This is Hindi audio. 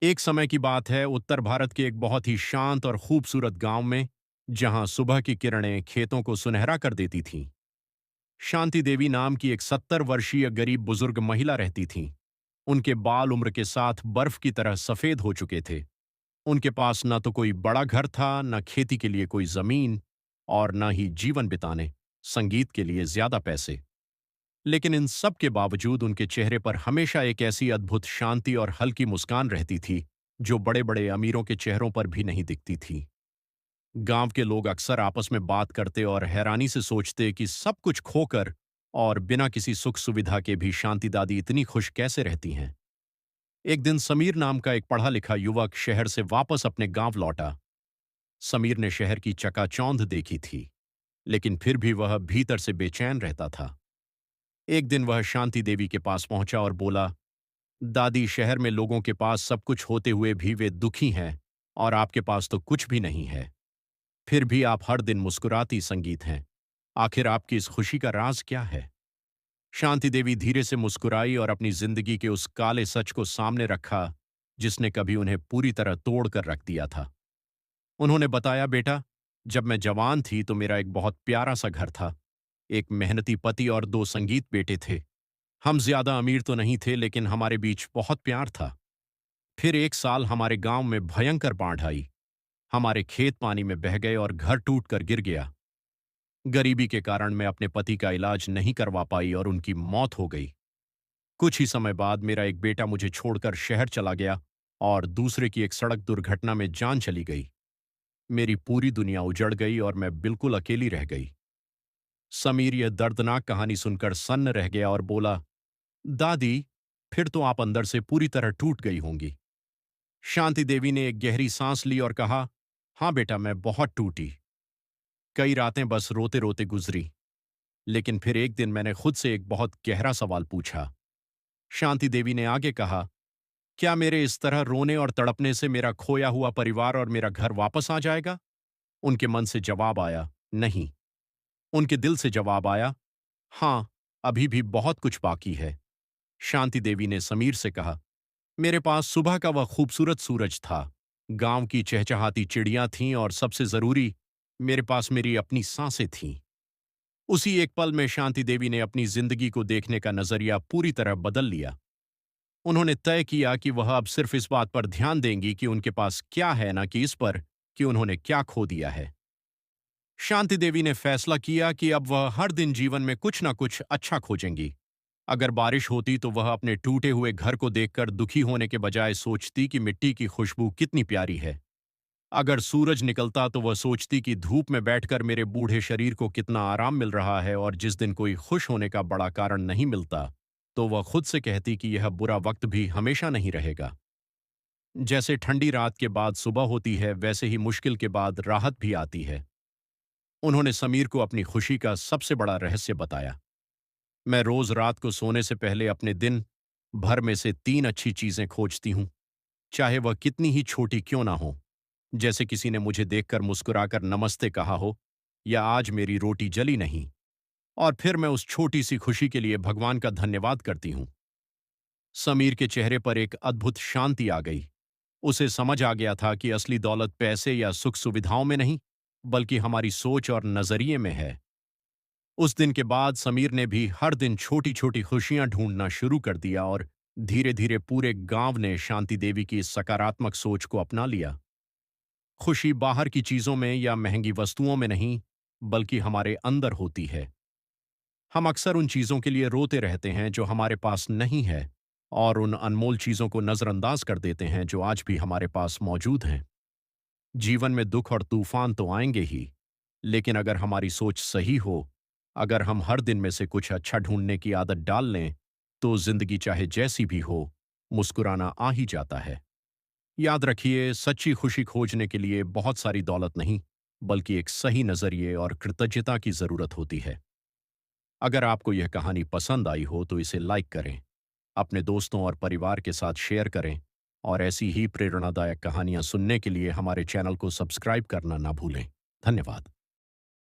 एक समय की बात है उत्तर भारत के एक बहुत ही शांत और खूबसूरत गांव में, जहां सुबह की किरणें खेतों को सुनहरा कर देती थीं। शांति देवी नाम की एक 70 वर्षीय गरीब बुजुर्ग महिला रहती थीं। उनके बाल उम्र के साथ बर्फ की तरह सफेद हो चुके थे। उनके पास न तो कोई बड़ा घर था, न खेती के लिए कोई जमीन, और न ही जीवन बिताने संगीत के लिए ज्यादा पैसे। लेकिन इन सब के बावजूद उनके चेहरे पर हमेशा एक ऐसी अद्भुत शांति और हल्की मुस्कान रहती थी, जो बड़े बड़े अमीरों के चेहरों पर भी नहीं दिखती थी। गांव के लोग अक्सर आपस में बात करते और हैरानी से सोचते कि सब कुछ खोकर और बिना किसी सुख सुविधा के भी शांति दादी इतनी खुश कैसे रहती हैं। एक दिन समीर नाम का एक पढ़ा लिखा युवक शहर से वापस अपने गांव लौटा। समीर ने शहर की चकाचौंध देखी थी, लेकिन फिर भी वह भीतर से बेचैन रहता था। एक दिन वह शांति देवी के पास पहुंचा और बोला, दादी, शहर में लोगों के पास सब कुछ होते हुए भी वे दुखी हैं, और आपके पास तो कुछ भी नहीं है। फिर भी आप हर दिन मुस्कुराती संगीत हैं। आखिर आपकी इस खुशी का राज क्या है? शांति देवी धीरे से मुस्कुराई और अपनी जिंदगी के उस काले सच को सामने रखा, जिसने कभी उन्हें पूरी तरह तोड़ कर रख दिया था। उन्होंने बताया, बेटा, जब मैं जवान थी तो मेरा एक बहुत प्यारा सा घर था। एक मेहनती पति और दो संगीत बेटे थे। हम ज्यादा अमीर तो नहीं थे, लेकिन हमारे बीच बहुत प्यार था। फिर एक साल हमारे गांव में भयंकर बाढ़ आई। हमारे खेत पानी में बह गए और घर टूट कर गिर गया। गरीबी के कारण मैं अपने पति का इलाज नहीं करवा पाई और उनकी मौत हो गई। कुछ ही समय बाद मेरा एक बेटा मुझे छोड़कर शहर चला गया और दूसरे की एक सड़क दुर्घटना में जान चली गई। मेरी पूरी दुनिया उजड़ गई और मैं बिल्कुल अकेली रह गई। समीर यह दर्दनाक कहानी सुनकर सन्न रह गया और बोला, दादी, फिर तो आप अंदर से पूरी तरह टूट गई होंगी। शांति देवी ने एक गहरी सांस ली और कहा, हाँ बेटा, मैं बहुत टूटी। कई रातें बस रोते रोते गुजरी। लेकिन फिर एक दिन मैंने खुद से एक बहुत गहरा सवाल पूछा। शांति देवी ने आगे कहा, क्या मेरे इस तरह रोने और तड़पने से मेरा खोया हुआ परिवार और मेरा घर वापस आ जाएगा? उनके मन से जवाब आया, नहीं। उनके दिल से जवाब आया, हाँ, अभी भी बहुत कुछ बाकी है। शांति देवी ने समीर से कहा, मेरे पास सुबह का वह खूबसूरत सूरज था, गांव की चहचहाती चिड़ियां थीं, और सबसे जरूरी, मेरे पास मेरी अपनी सांसें थीं। उसी एक पल में शांति देवी ने अपनी जिंदगी को देखने का नजरिया पूरी तरह बदल लिया। उन्होंने तय किया कि वह अब सिर्फ इस बात पर ध्यान देंगी कि उनके पास क्या है, न कि इस पर कि उन्होंने क्या खो दिया है। शांति देवी ने फैसला किया कि अब वह हर दिन जीवन में कुछ न कुछ अच्छा खोजेंगी। अगर बारिश होती तो वह अपने टूटे हुए घर को देखकर दुखी होने के बजाय सोचती कि मिट्टी की खुशबू कितनी प्यारी है। अगर सूरज निकलता तो वह सोचती कि धूप में बैठकर मेरे बूढ़े शरीर को कितना आराम मिल रहा है, और जिस दिन कोई खुश होने का बड़ा कारण नहीं मिलता, तो वह खुद से कहती कि यह बुरा वक्त भी हमेशा नहीं रहेगा। जैसे ठंडी रात के बाद सुबह होती है, वैसे ही मुश्किल के बाद राहत भी आती है। उन्होंने समीर को अपनी खुशी का सबसे बड़ा रहस्य बताया। मैं रोज रात को सोने से पहले अपने दिन भर में से 3 अच्छी चीजें खोजती हूं, चाहे वह कितनी ही छोटी क्यों ना हो। जैसे किसी ने मुझे देखकर मुस्कुराकर नमस्ते कहा हो, या आज मेरी रोटी जली नहीं। और फिर मैं उस छोटी सी खुशी के लिए भगवान का धन्यवाद करती हूं। समीर के चेहरे पर एक अद्भुत शांति आ गई। उसे समझ आ गया था कि असली दौलत पैसे या सुख सुविधाओं में नहीं, बल्कि हमारी सोच और नजरिए में है। उस दिन के बाद समीर ने भी हर दिन छोटी छोटी खुशियां ढूंढना शुरू कर दिया, और धीरे धीरे पूरे गांव ने शांति देवी की इस सकारात्मक सोच को अपना लिया। खुशी बाहर की चीजों में या महंगी वस्तुओं में नहीं, बल्कि हमारे अंदर होती है। हम अक्सर उन चीजों के लिए रोते रहते हैं जो हमारे पास नहीं है, और उन अनमोल चीजों को नजरअंदाज कर देते हैं जो आज भी हमारे पास मौजूद हैं। जीवन में दुख और तूफान तो आएंगे ही, लेकिन अगर हमारी सोच सही हो, अगर हम हर दिन में से कुछ अच्छा ढूंढने की आदत डाल लें, तो जिंदगी चाहे जैसी भी हो, मुस्कुराना आ ही जाता है। याद रखिए, सच्ची खुशी खोजने के लिए बहुत सारी दौलत नहीं, बल्कि एक सही नजरिए और कृतज्ञता की जरूरत होती है। अगर आपको यह कहानी पसंद आई हो तो इसे लाइक करें, अपने दोस्तों और परिवार के साथ शेयर करें, और ऐसी ही प्रेरणादायक कहानियां सुनने के लिए हमारे चैनल को सब्सक्राइब करना ना भूलें। धन्यवाद।